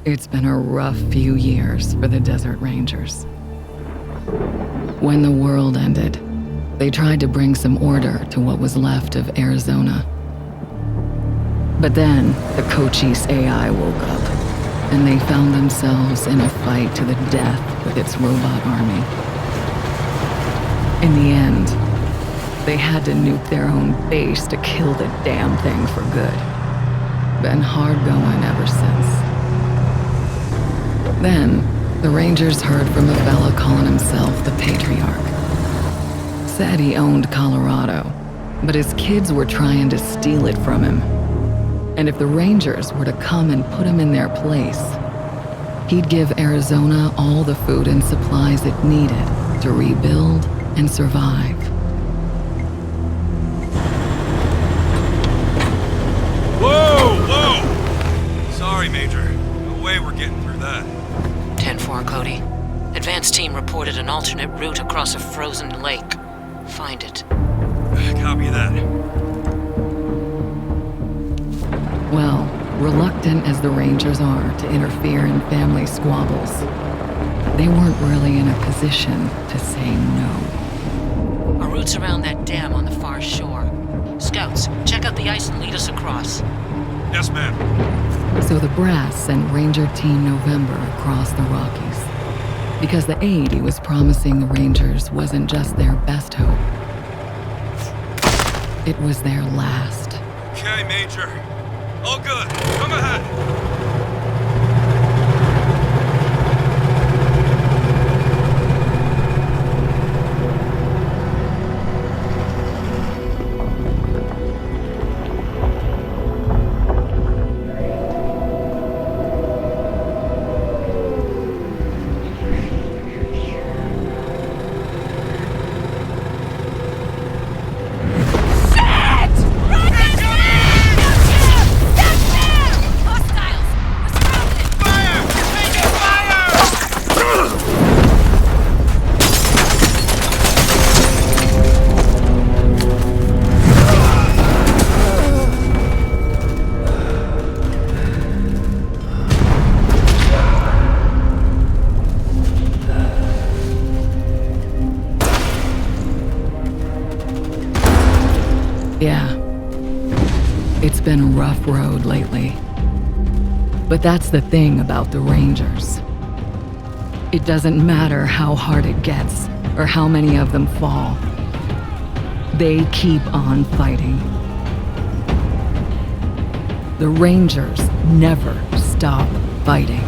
It's been a rough few years for the Desert Rangers. When the world ended, they tried to bring some order to what was left of Arizona. But then, the Cochise AI woke up, and they found themselves in a fight to the death with its robot army. In the end, they had to nuke their own base to kill the damn thing for good. Been hard going ever since. Then, the Rangers heard from a fella calling himself the Patriarch. Said he owned Colorado, but his kids were trying to steal it from him. And if the Rangers were to come and put him in their place, he'd give Arizona all the food and supplies it needed to rebuild and survive. Whoa! Sorry, Major. No way we're getting through that. 10-4, Cody. Advance team reported an alternate route across a frozen lake. Find it. Copy that. Well, reluctant as the Rangers are to interfere in family squabbles, they weren't really in a position to say no. Our route's around that dam on the far shore. Scouts, check out the ice and lead us across. Yes, ma'am. So the Brass sent Ranger Team November across the Rockies, because the aid he was promising the Rangers wasn't just their best hope. It was their last. Okay, Major. All good. Come ahead. Yeah, it's been a rough road lately. But that's the thing about the Rangers. It doesn't matter how hard it gets or how many of them fall. They keep on fighting. The Rangers never stop fighting.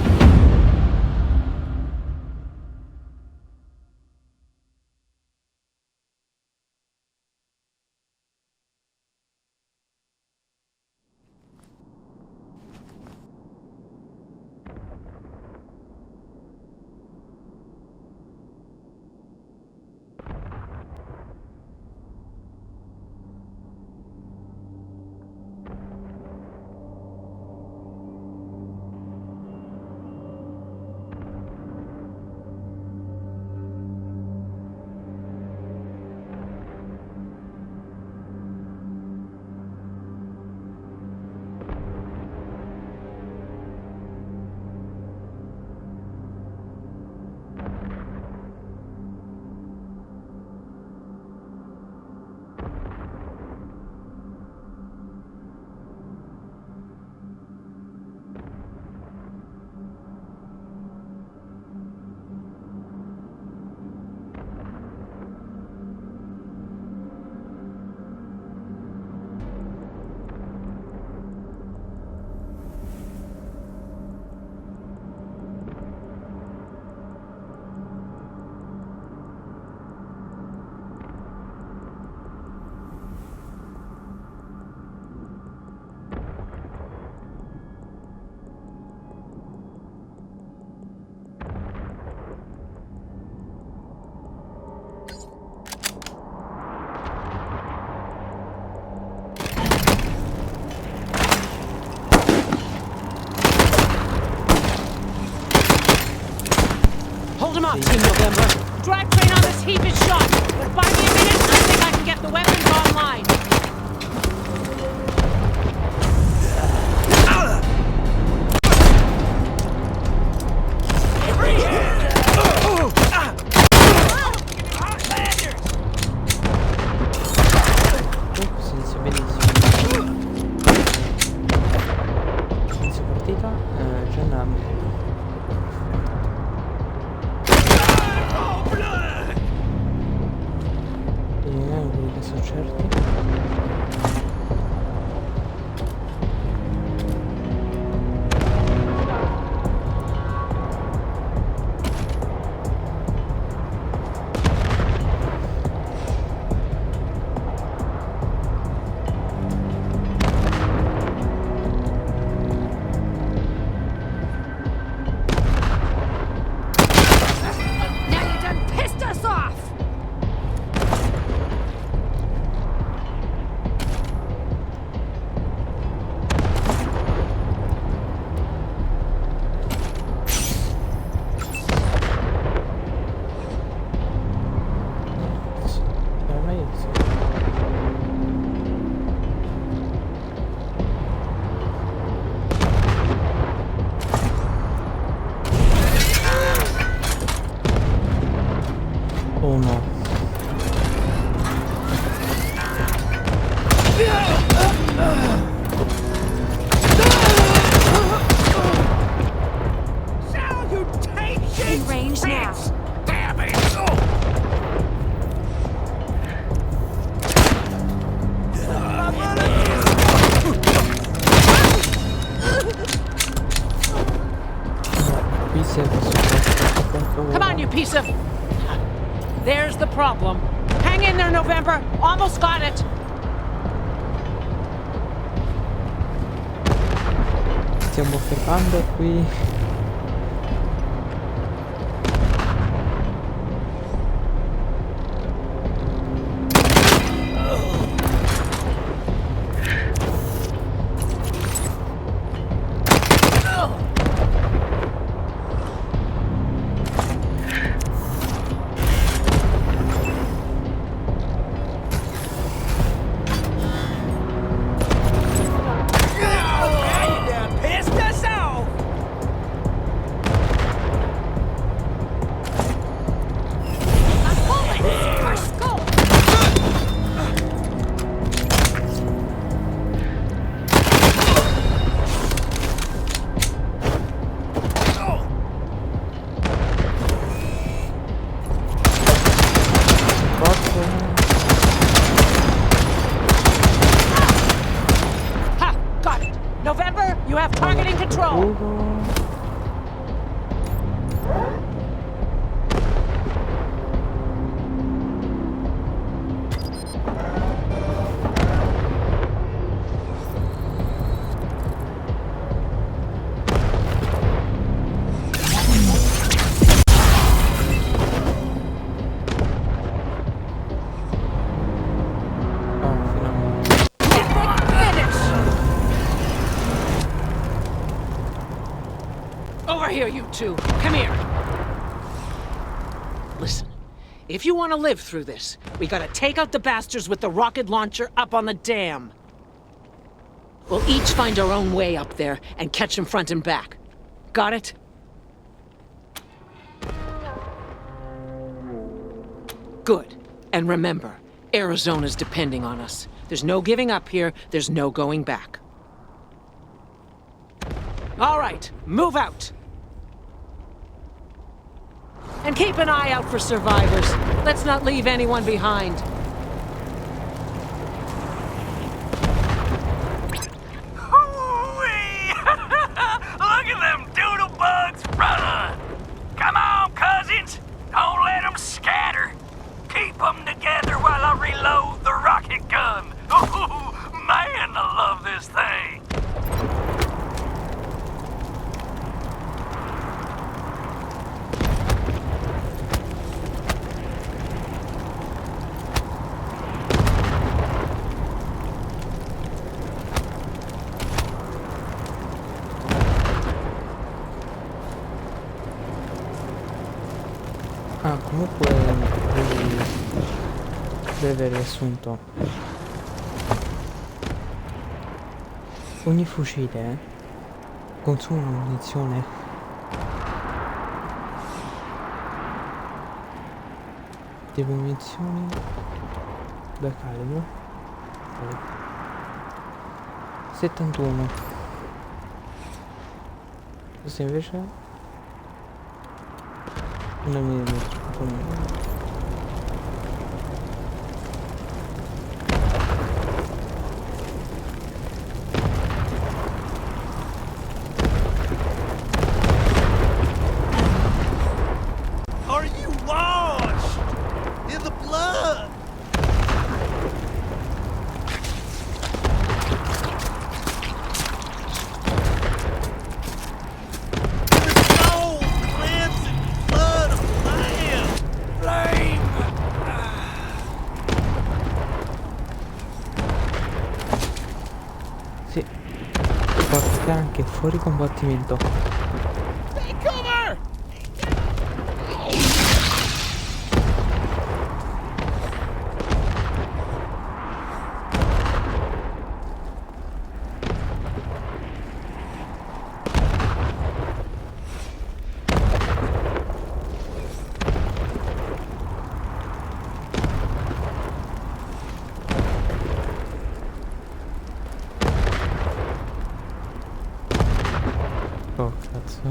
Hold him up, Team November. Drag train on this heap is shot, but buy me a minute, I think I can get the weapons online. ne sono certo. Now you done pissed us off! Ormai sì. Oh no. In range now. Damn it! Qui si è messo Come on, you piece of... There's the problem. Hang in there, November. Almost got it. Stiamo fermando qui. Ha! Got it. November, you have targeting control. Finalmente. Finish! Over here, you two. Come here. Listen, if you want to live through this, we gotta take out the bastards with the rocket launcher up on the dam. We'll each find our own way up there and catch them front and back. Got it? Good. And remember, Arizona's depending on us. There's no giving up here, there's no going back. All right, move out. And keep an eye out for survivors. Let's not leave anyone behind. Hoo-wee! Look at them doodle bugs run! Come on, cousins! Don't let them scatter! Keep them together while I reload the rocket gun! Ooh, man, I love this thing! Ah, comunque breve riassunto. Ogni fucile consuma munizione di munizioni da calibro 71. Questo invece 1 mm. significa anche fuori combattimento. Take cover! Oh cazzo.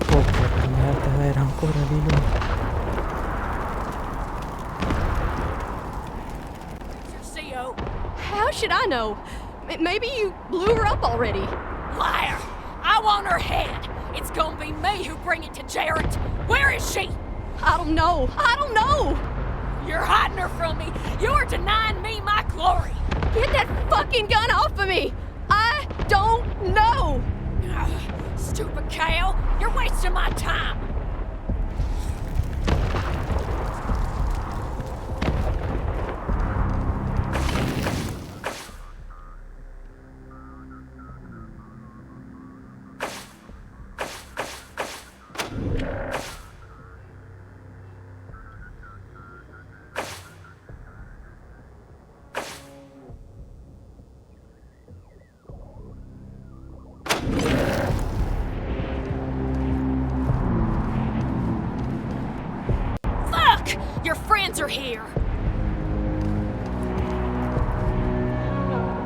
Oh porca merda, era ancora di lui. CO. How should I know? Maybe you blew her up already. Liar! I want her head. It's gonna be me who bring it to Jarrett. Where is she? I don't know. I don't know. You're hiding her from me. You're denying me my glory. Get that fucking gun off of me. I don't know. Ugh, stupid cow. You're wasting my time. Fuck! Your friends are here.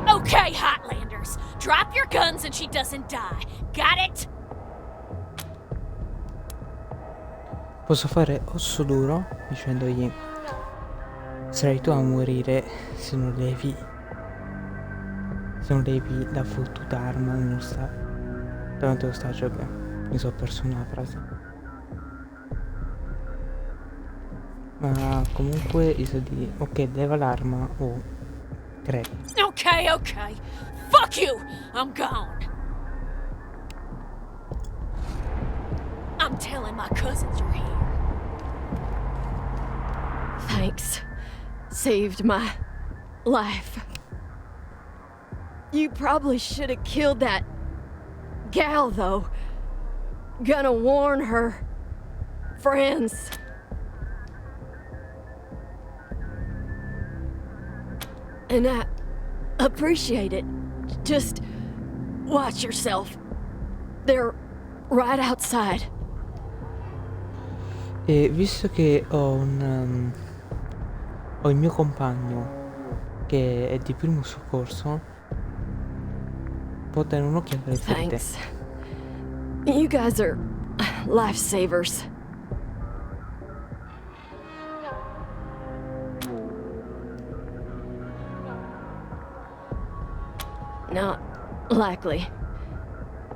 Okay, Hotlanders. Drop your guns and she doesn't die. Got it? Posso fare osso duro dicendogli sarai tu a morire se non levi la fottuta arma davanti allo stagio. Beh, mi sono perso una frase, ma comunque gli so di ok, leva l'arma o credi. Okay. Fuck you! I'm gone. I'm telling my cousins you're here. Thanks. Saved my life. You probably should have killed that gal, though. Gonna warn her friends. And I appreciate it. Just watch yourself. They're right outside. E visto che ho il mio compagno che è di primo soccorso, può dare un'occhiata alle ferite. Thanks. You guys are lifesavers. Not likely.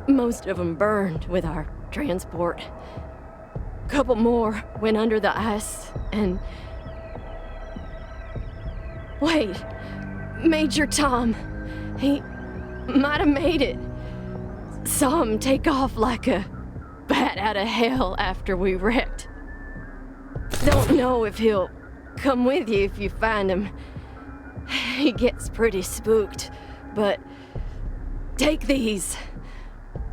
Most of them burned with our transport. Couple more went under the ice and... Wait, Major Tom. He might have made it. Saw him take off like a bat out of hell after we wrecked. Don't know if he'll come with you if you find him. He gets pretty spooked, but take these.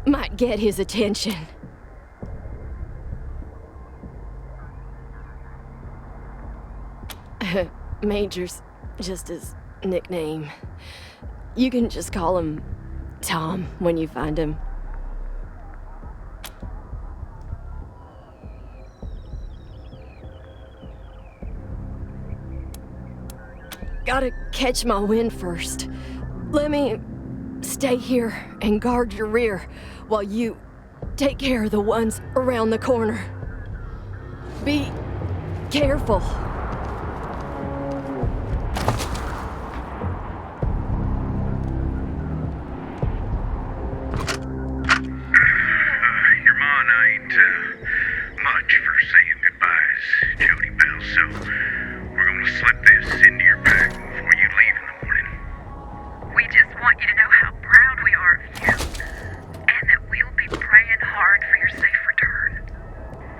Might get his attention. Major's just his nickname. You can just call him Tom when you find him. Gotta catch my wind first. Let me stay here and guard your rear while you take care of the ones around the corner. Be careful. Your ma ain't much for saying goodbyes, Jody Bell, so we're gonna slip this into your bag before you leave in the morning. We just want you to know how proud we are of you, and that we'll be praying hard for your safe return.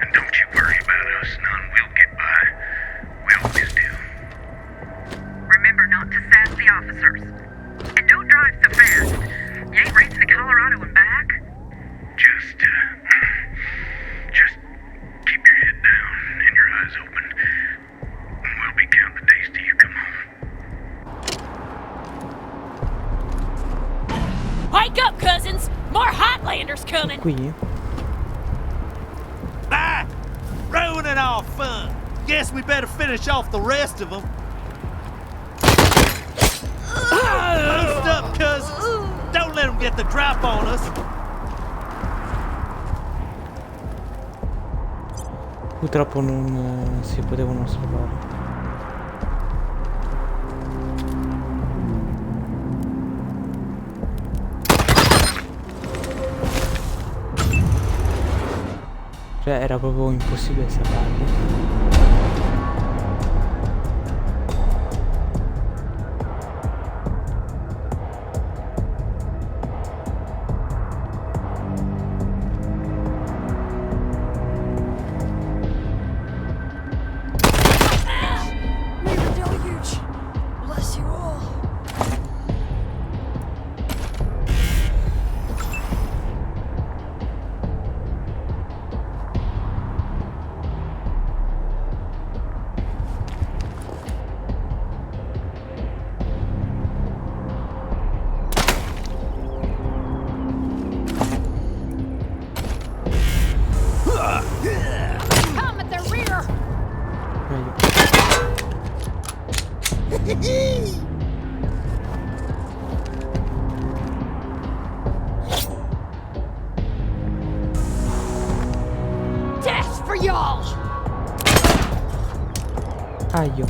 And don't you worry about us, none. We'll get by. coming. Qui? Bye! Ruining our fun. Guess we better finish off the rest of them. Boost up, cousins. Don't let them get the drop on us. Purtroppo non si potevano salvare. Cioè era proprio impossibile salvarli. Come at the rear. Death for y'all! Aio.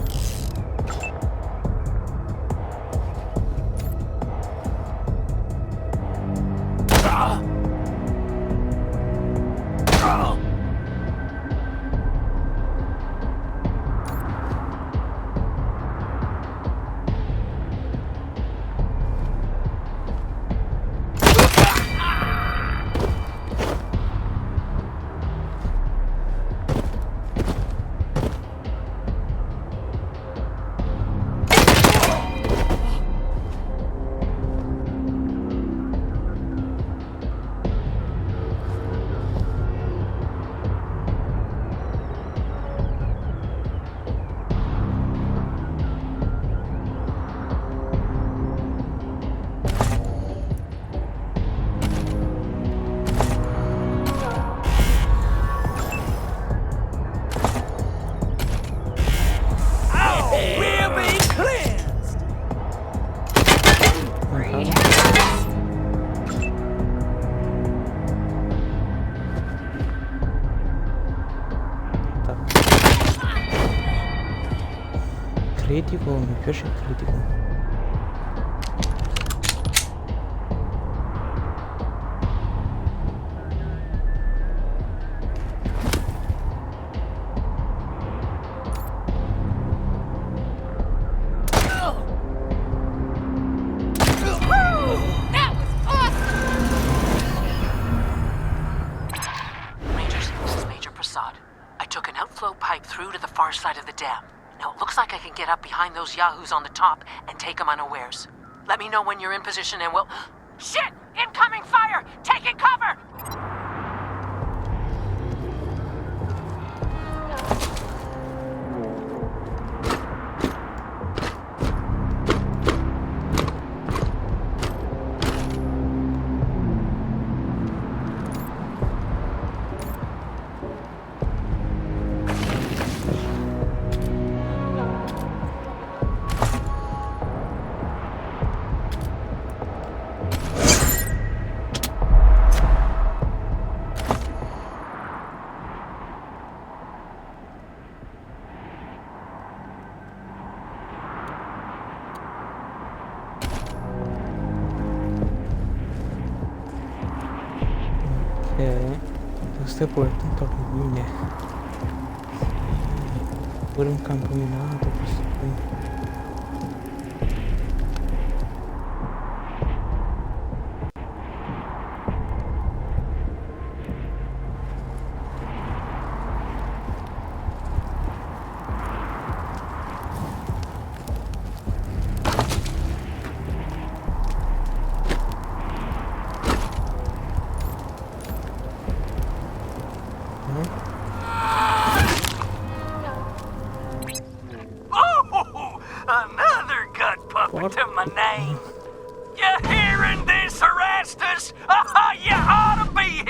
Critico, mi piace il critico. That was awesome. Rangers, this is Major Prasad. I took an outflow pipe through to the far side of the dam. Now it looks like I can get up behind those yahoos on the top and take them unawares. Let me know when you're in position and we'll... Shit! Incoming fire! Taking cover! Queste porte un po' rovine. Pure un campo minato questo qui. Another gut puppet to my name. You hearing this, Erastus? You ought to be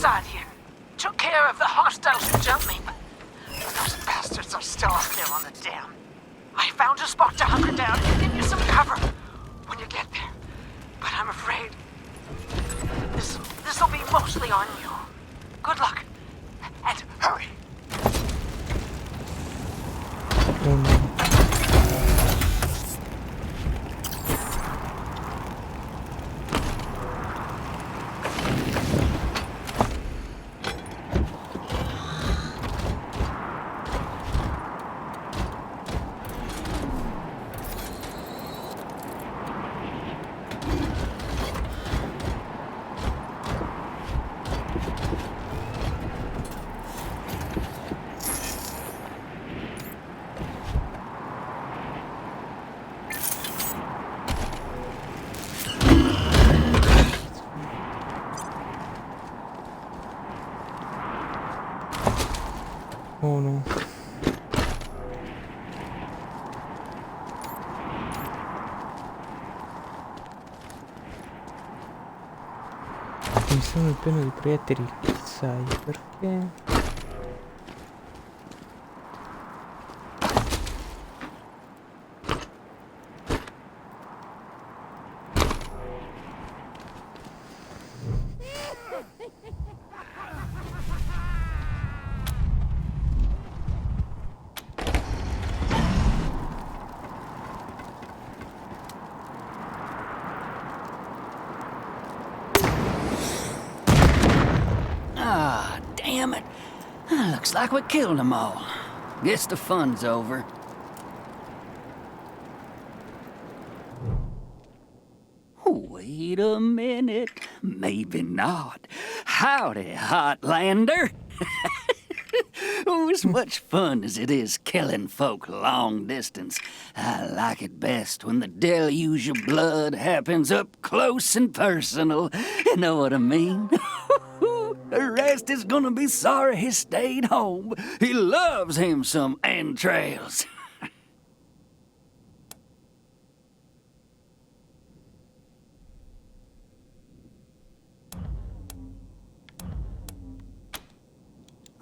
Prasad here. Took care of the hostiles who jumped me, but those bastards are still up there on the dam. I found a spot to hunker down and give you some cover when you get there. But I'm afraid this'll be mostly on you. Good luck, and hurry. Oh no. Oh no. Mi sono pieno di proiettili, sai perché? Ah, damn it. Looks like we killed them all. Guess the fun's over. Wait a minute. Maybe not. Howdy, Hotlander. Oh, as much fun as it is killing folk long distance, I like it best when the deluge of blood happens up close and personal. You know what I mean? The rest is gonna be sorry he stayed home. He loves him some entrails.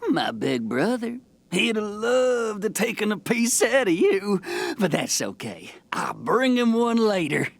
My big brother, he'd have loved to taken a piece out of you, but that's okay. I'll bring him one later.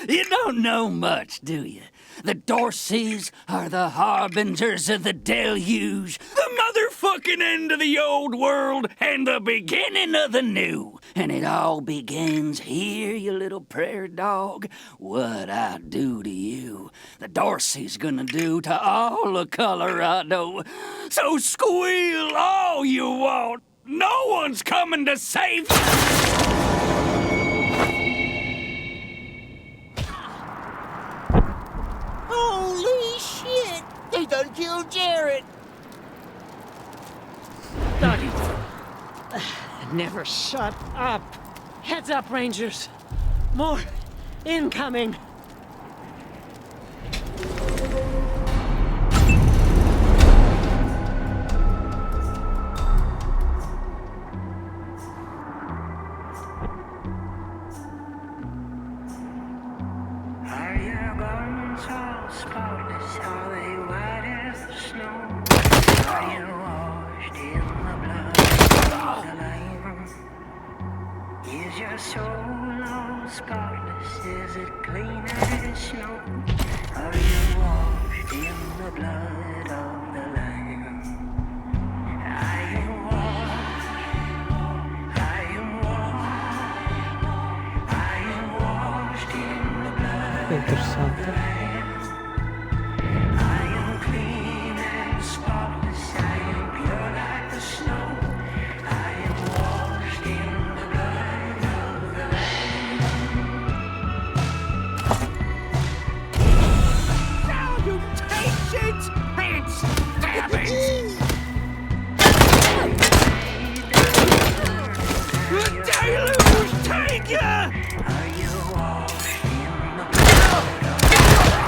You don't know much, do you? The Dorseys are the harbingers of the deluge, the motherfucking end of the old world and the beginning of the new. And it all begins here, you little prairie dog. What I do to you, the Dorsey's gonna do to all of Colorado. So squeal all you want. No one's coming to save you. Holy shit! They done killed Jarrett! Doggy. Never shut up. Heads up, Rangers. More incoming. Are your garments all spotless? Are they white as the snow? Are you washed in the blood of the Lamb? Is your soul all spotless? Is it clean as snow? Are you washed in the blood of the Lamb? I am washed. I am washed. I am washed in the blood. Che interessante. I am clean and spotless. I am pure like the snow. I am washed in the blood of the Lamb. Salutations and stabbings! The deluge take ya! Are you washed in the blood of the Lamb?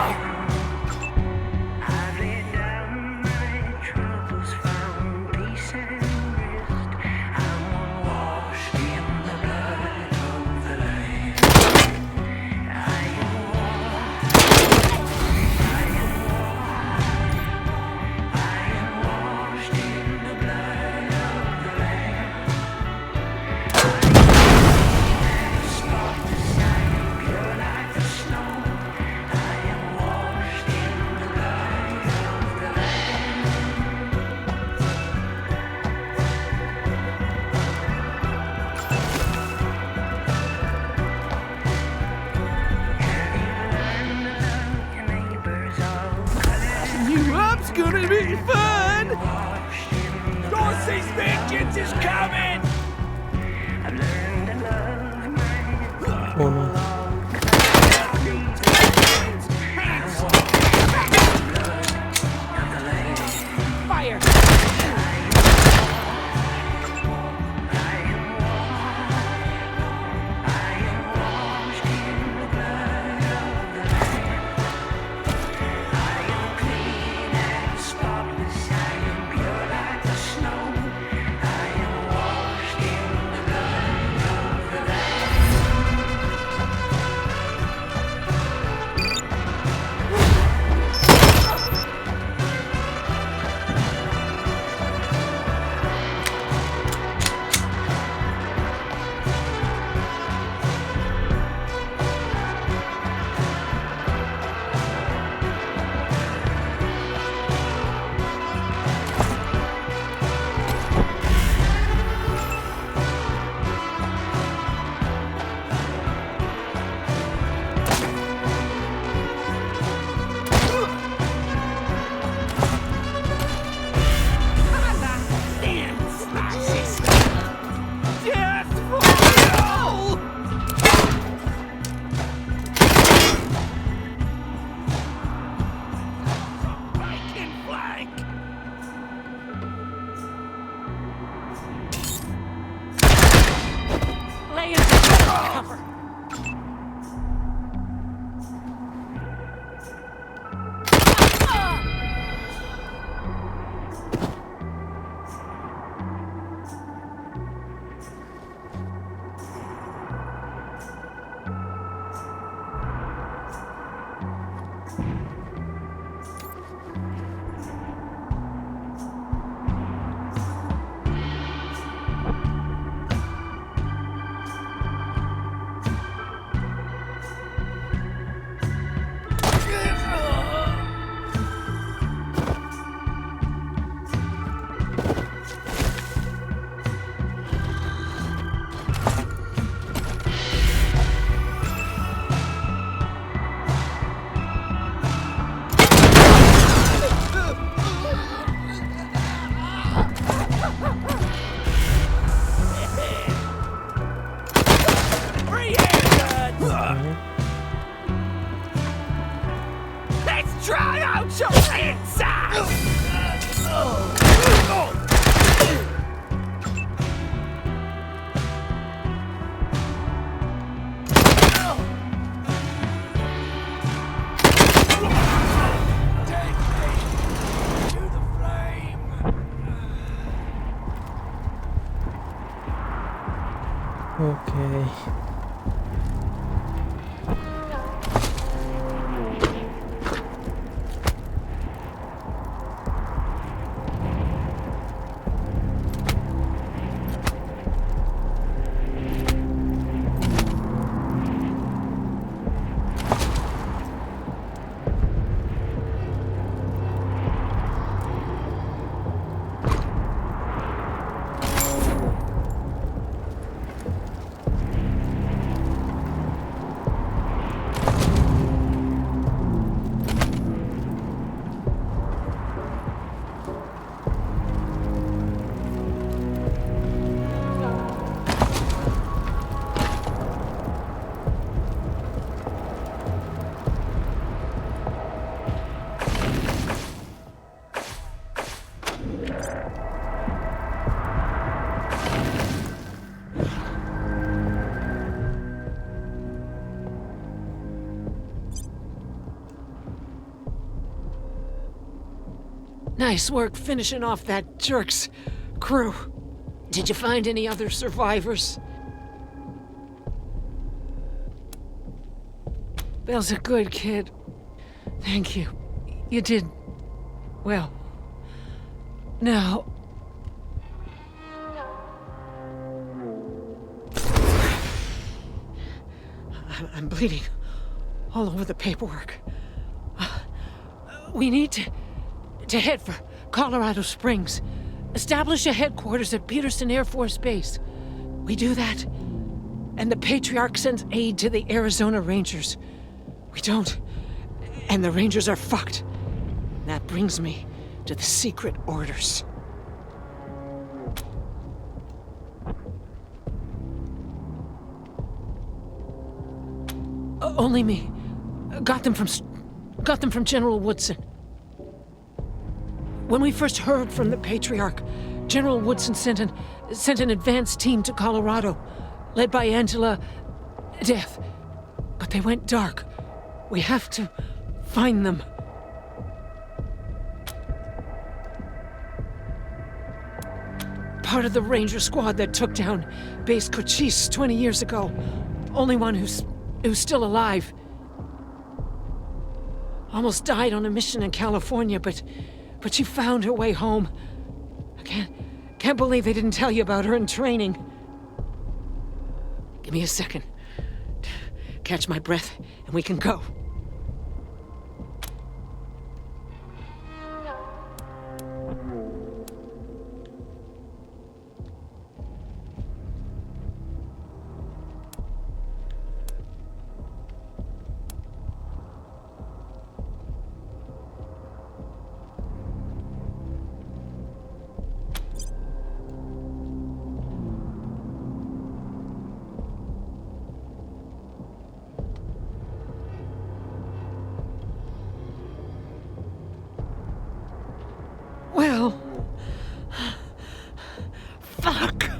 gonna be fun! Dorsey's vengeance is coming! Uno. Fire! Lay into cover! Let's try out your inside! Ok. Nice work finishing off that jerk's crew. Did you find any other survivors? Bill's a good kid. Thank you. You did well. Now... I'm bleeding all over the paperwork. We need to head for Colorado Springs. Establish a headquarters at Peterson Air Force Base. We do that, and the Patriarch sends aid to the Arizona Rangers. We don't, and the Rangers are fucked. That brings me to the secret orders. Only me. Got them from General Woodson. When we first heard from the Patriarch, General Woodson sent an advance team to Colorado, led by Angela Death. But they went dark. We have to find them. Part of the Ranger squad that took down Base Cochise 20 years ago. Only one who's still alive. Almost died on a mission in California, but she found her way home. I can't believe they didn't tell you about her in training. Give me a second. Catch my breath, and we can go. Well, fuck.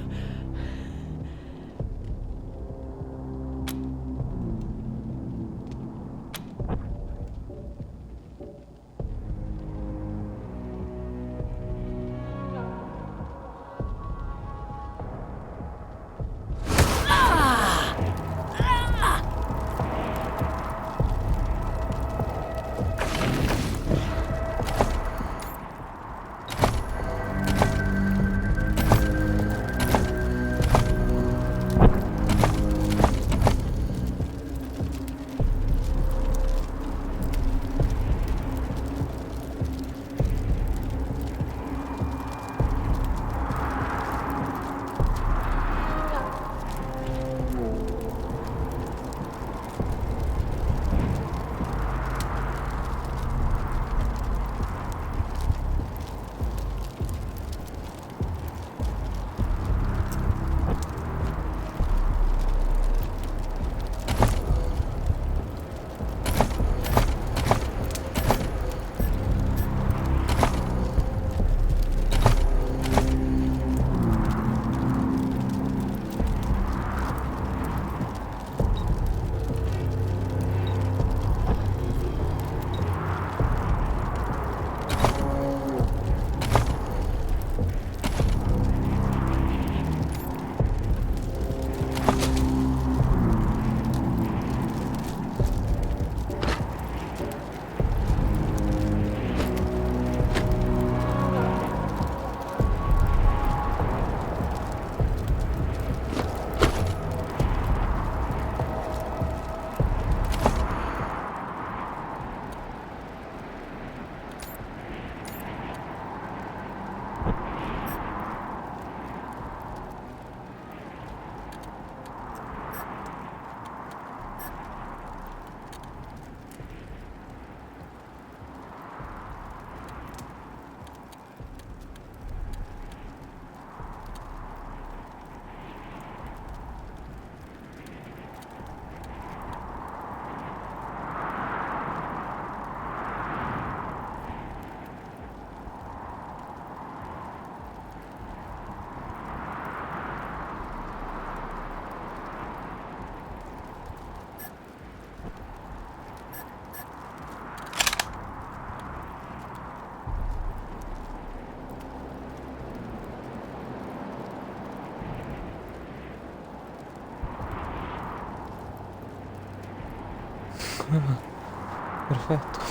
Perfetto.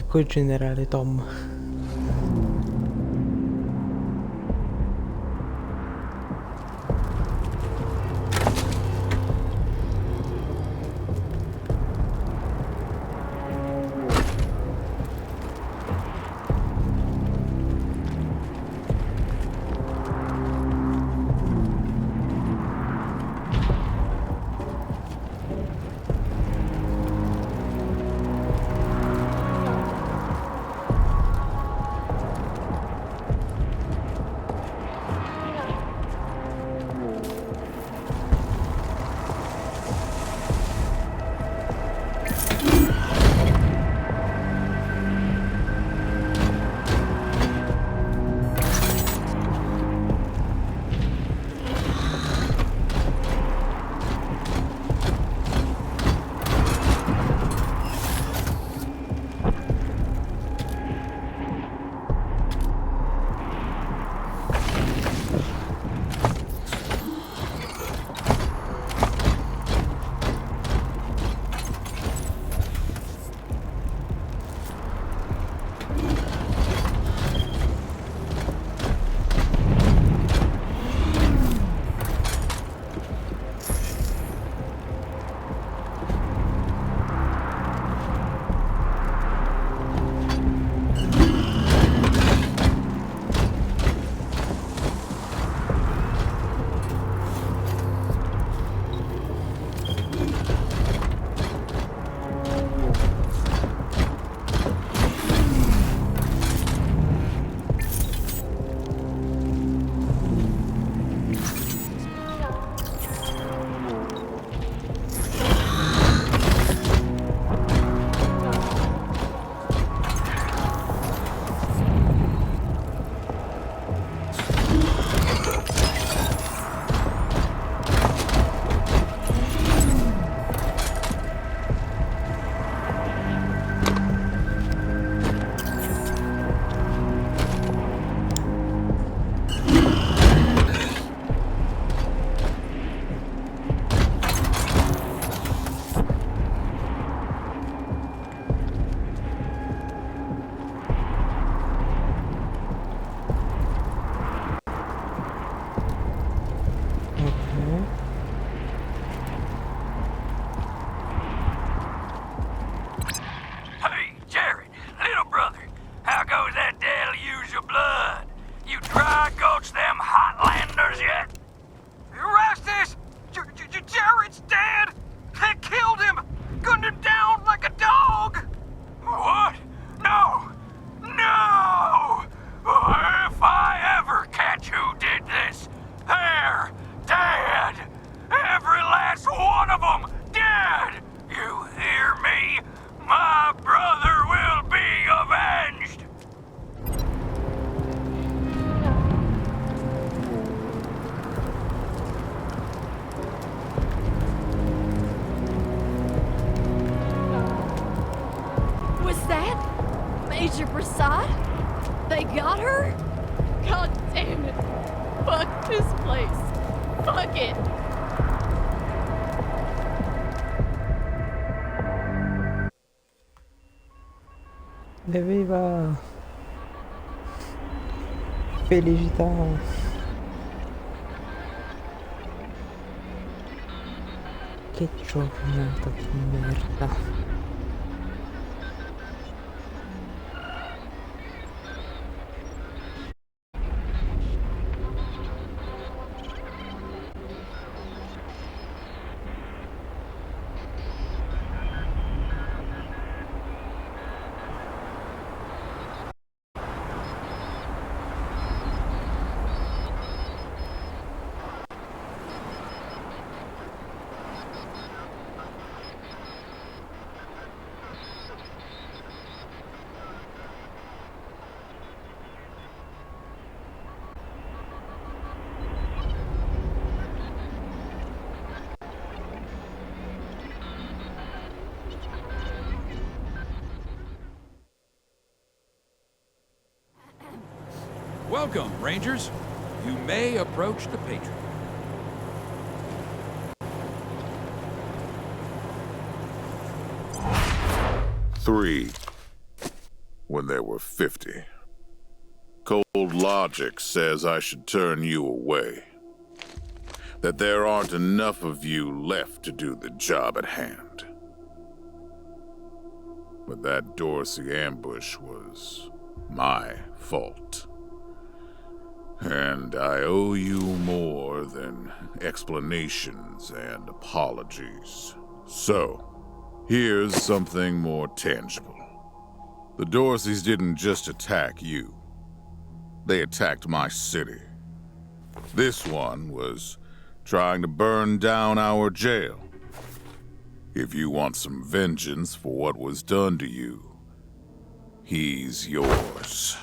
col generale Tom. Hey, Jared, little brother, how goes that deluge of blood? You dry gulch them Hotlanders yet? Rastus! Jared's dead! They killed him! Gunned him down like a dog! What? No! No! If I ever catch who did this, they're dead! Every last one of them dead! You hear me? My brother will be avenged! Was that Major Prasad? They got her? God damn it. Fuck this place. Fuck it. Beveva. Felicità. Che giornata di merda. Welcome, Rangers. You may approach the Patriot. Three, when there were 50. Cold logic says I should turn you away. That there aren't enough of you left to do the job at hand. But that Dorsey ambush was my fault. And I owe you more than explanations and apologies. So, here's something more tangible. The Dorseys didn't just attack you. They attacked my city. This one was trying to burn down our jail. If you want some vengeance for what was done to you, he's yours.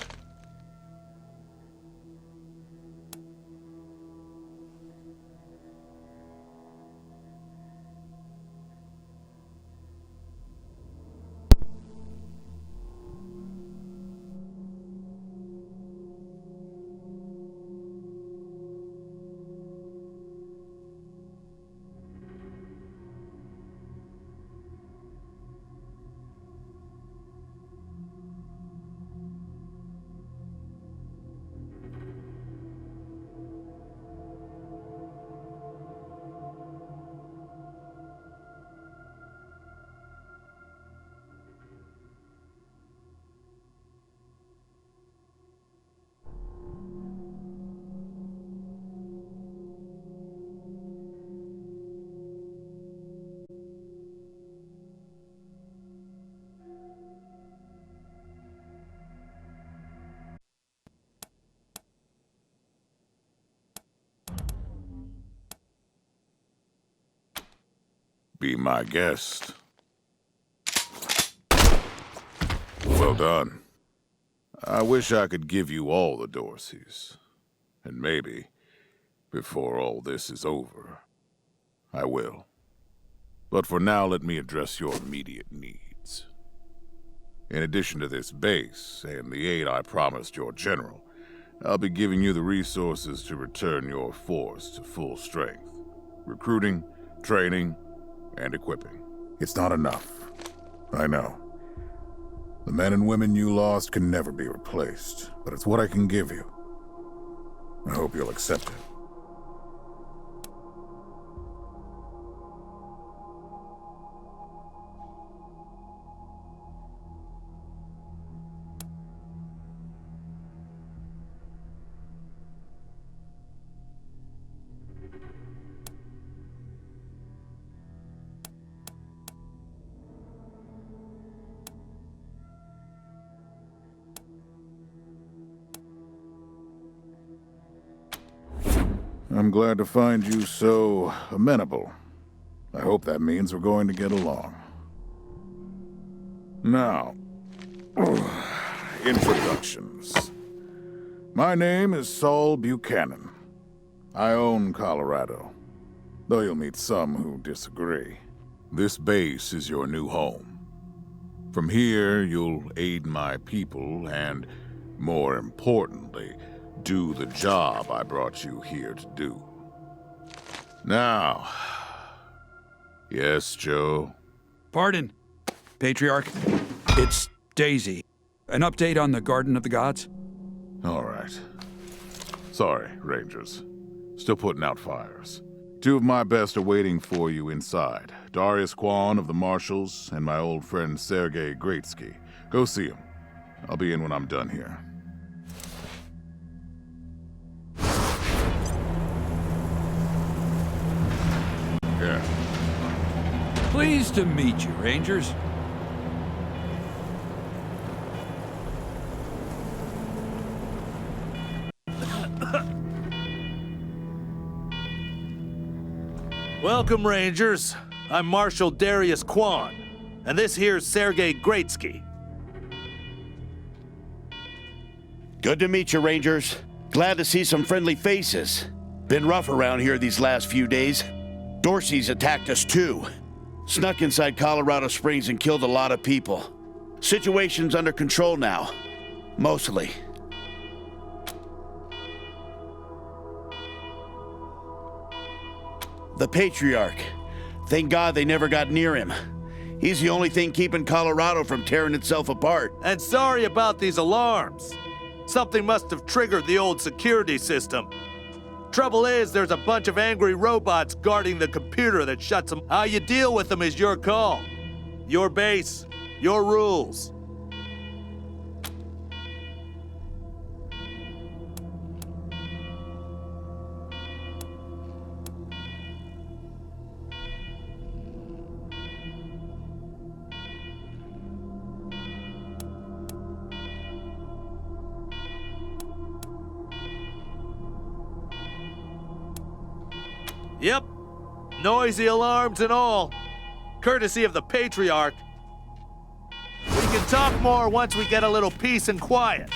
Be my guest. Well done. I wish I could give you all the Dorseys. And maybe, before all this is over, I will. But for now, let me address your immediate needs. In addition to this base and the aid I promised your general, I'll be giving you the resources to return your force to full strength. Recruiting, training, and equipping. It's not enough. I know. The men and women you lost can never be replaced, but it's what I can give you. I hope you'll accept it. I'm glad to find you so amenable. I hope that means we're going to get along. Now, introductions. My name is Saul Buchanan. I own Colorado, though you'll meet some who disagree. This base is your new home. From here, you'll aid my people and, more importantly, do the job I brought you here to do. Now... Yes, Joe? Pardon, Patriarch. It's Daisy. An update on the Garden of the Gods? All right. Sorry, Rangers. Still putting out fires. Two of my best are waiting for you inside. Darius Kwan of the Marshals and my old friend Sergei Greatsky. Go see him. I'll be in when I'm done here. Yeah. Pleased to meet you, Rangers. Welcome, Rangers. I'm Marshal Darius Kwan, and this here's Sergei Greatsky. Good to meet you, Rangers. Glad to see some friendly faces. Been rough around here these last few days. Dorsey's attacked us too. Snuck inside Colorado Springs and killed a lot of people. Situation's under control now. Mostly. The Patriarch. Thank God they never got near him. He's the only thing keeping Colorado from tearing itself apart. And sorry about these alarms. Something must have triggered the old security system. Trouble is, there's a bunch of angry robots guarding the computer that shuts them. How you deal with them is your call. Your base, your rules. Yep, noisy alarms and all. Courtesy of the Patriarch. We can talk more once we get a little peace and quiet.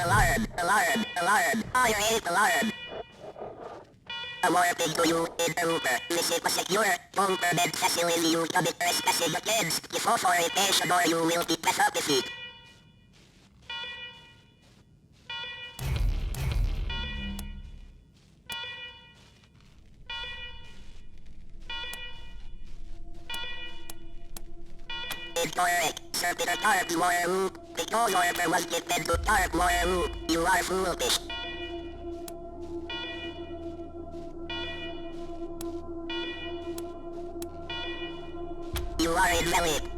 Alarm, alarm, alarm. Fire 8 alarm. A warning to you is over. Visit a secure bunker bed facility. You commit trespassing against the authorization or you will be disqualified. Incorrect. Circular dark wire. Because order was given to dark wire. You are foolish. You are invalid.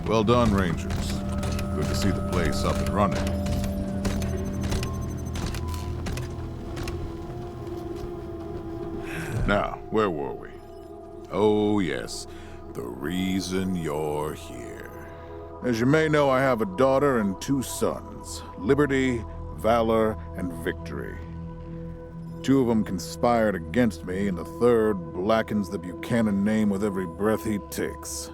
Well done, Rangers. Good to see the place up and running. Now, where were we? Oh, yes. The reason you're here. As you may know, I have a daughter and 2 sons. Liberty, Valor, and Victory. 2 of them conspired against me, and the 3rd blackens the Buchanan name with every breath he takes.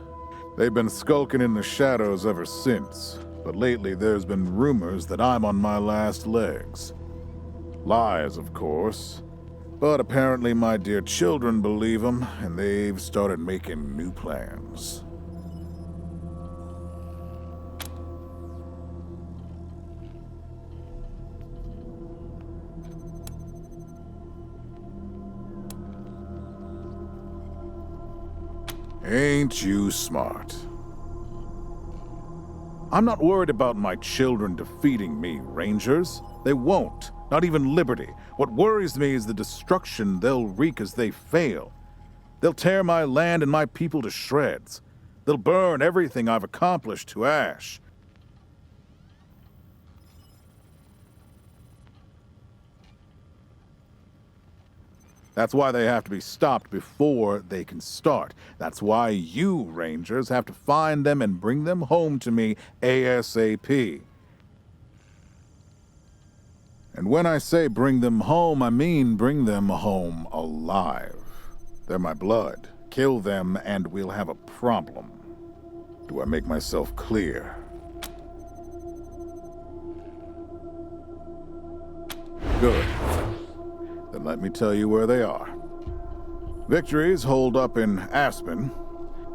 They've been skulking in the shadows ever since, but lately there's been rumors that I'm on my last legs. Lies, of course, but apparently my dear children believe them, and they've started making new plans. Ain't you smart? I'm not worried about my children defeating me, Rangers. They won't. Not even Liberty. What worries me is the destruction they'll wreak as they fail. They'll tear my land and my people to shreds. They'll burn everything I've accomplished to ash. That's why they have to be stopped before they can start. That's why you, Rangers, have to find them and bring them home to me ASAP. And when I say bring them home, I mean bring them home alive. They're my blood. Kill them and we'll have a problem. Do I make myself clear? Good. Then let me tell you where they are. Victory's holed up in Aspen.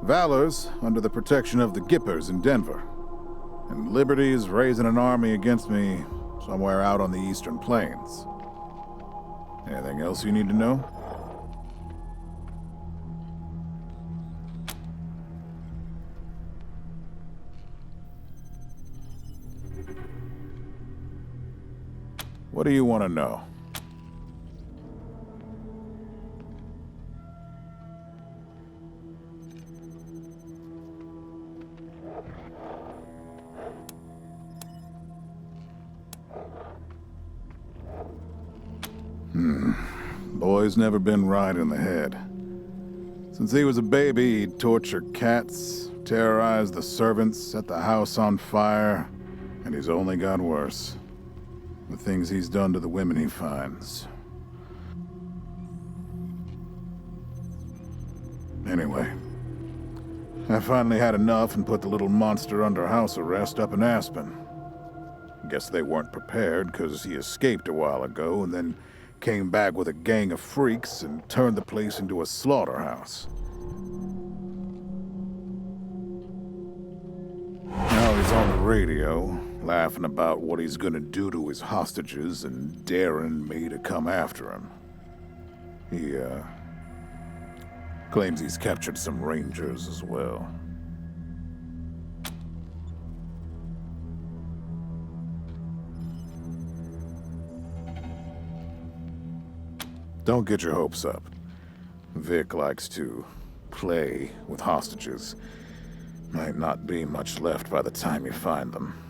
Valor's under the protection of the Gippers in Denver. And Liberty's raising an army against me somewhere out on the Eastern Plains. Anything else you need to know? What do you want to know? Boy's never been right in the head. Since he was a baby, he'd torture cats, terrorize the servants, set the house on fire, and he's only got worse. The things he's done to the women he finds. Anyway, I finally had enough and put the little monster under house arrest up in Aspen. Guess they weren't prepared, because he escaped a while ago and then came back with a gang of freaks and turned the place into a slaughterhouse. Now he's on the radio, laughing about what he's gonna do to his hostages and daring me to come after him. He, claims he's captured some Rangers as well. Don't get your hopes up. Vic likes to play with hostages. Might not be much left by the time you find them.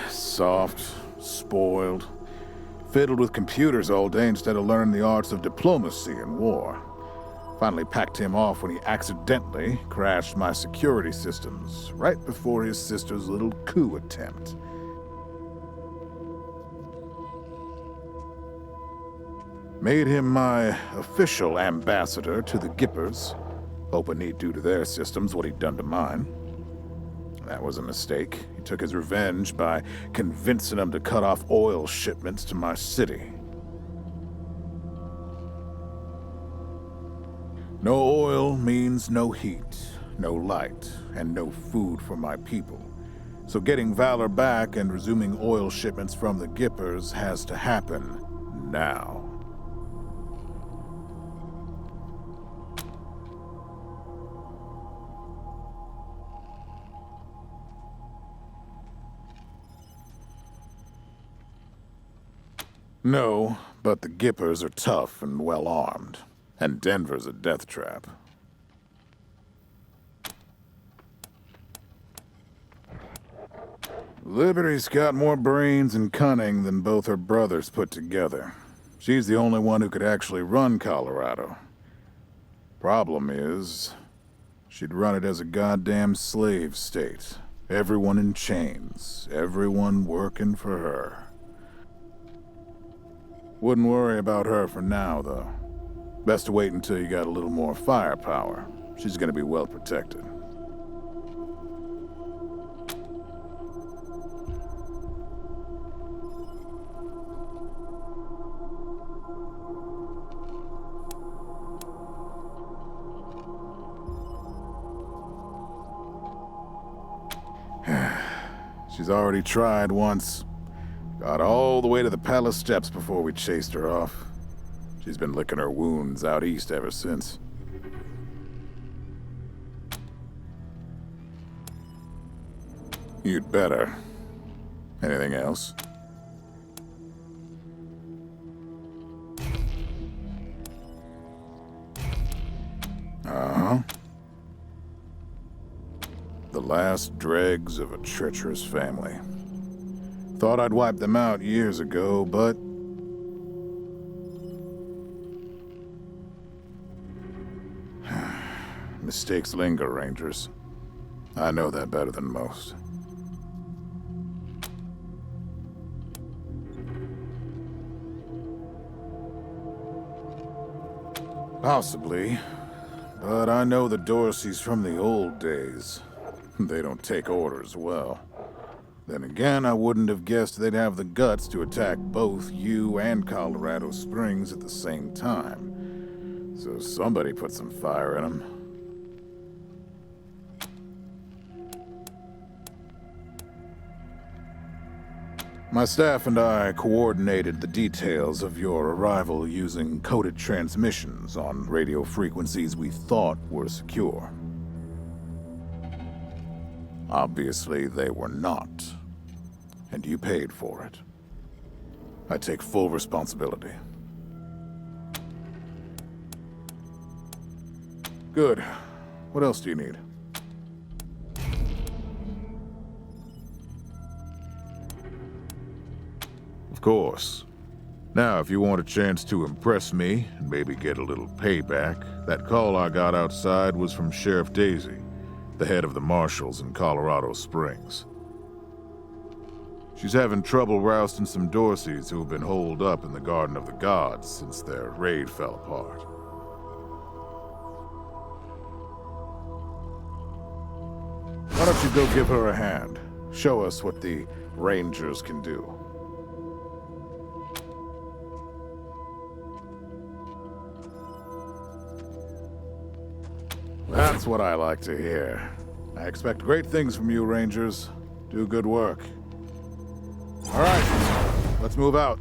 Soft, spoiled, fiddled with computers all day instead of learning the arts of diplomacy and war. Finally packed him off when he accidentally crashed my security systems right before his sister's little coup attempt. Made him my official ambassador to the Gippers, hoping he'd do to their systems what he'd done to mine. That was a mistake. He took his revenge by convincing them to cut off oil shipments to my city. No oil means no heat, no light, and no food for my people. So getting Valor back and resuming oil shipments from the Gippers has to happen now. No, but the Gippers are tough and well-armed. And Denver's a death trap. Liberty's got more brains and cunning than both her brothers put together. She's the only one who could actually run Colorado. Problem is, she'd run it as a goddamn slave state. Everyone in chains, everyone working for her. Wouldn't worry about her for now, though. Best to wait until you got a little more firepower. She's gonna be well protected. She's already tried once. Got all the way to the palace steps before we chased her off. She's been licking her wounds out east ever since. You'd better. Anything else? Uh-huh. The last dregs of a treacherous family. Thought I'd wiped them out years ago, but... mistakes linger, Rangers. I know that better than most. Possibly. But I know the Dorseys from the old days. They don't take orders well. Then again, I wouldn't have guessed they'd have the guts to attack both you and Colorado Springs at the same time. So somebody put some fire in them. My staff and I coordinated the details of your arrival using coded transmissions on radio frequencies we thought were secure. Obviously, they were not. And you paid for it. I take full responsibility. Good. What else do you need? Of course. Now, if you want a chance to impress me and maybe get a little payback, that call I got outside was from Sheriff Daisy, the head of the marshals in Colorado Springs. She's having trouble rousting some Dorseys who have been holed up in the Garden of the Gods since their raid fell apart. Why don't you go give her a hand? Show us what the Rangers can do. That's what I like to hear. I expect great things from you, Rangers. Do good work. All right, let's move out.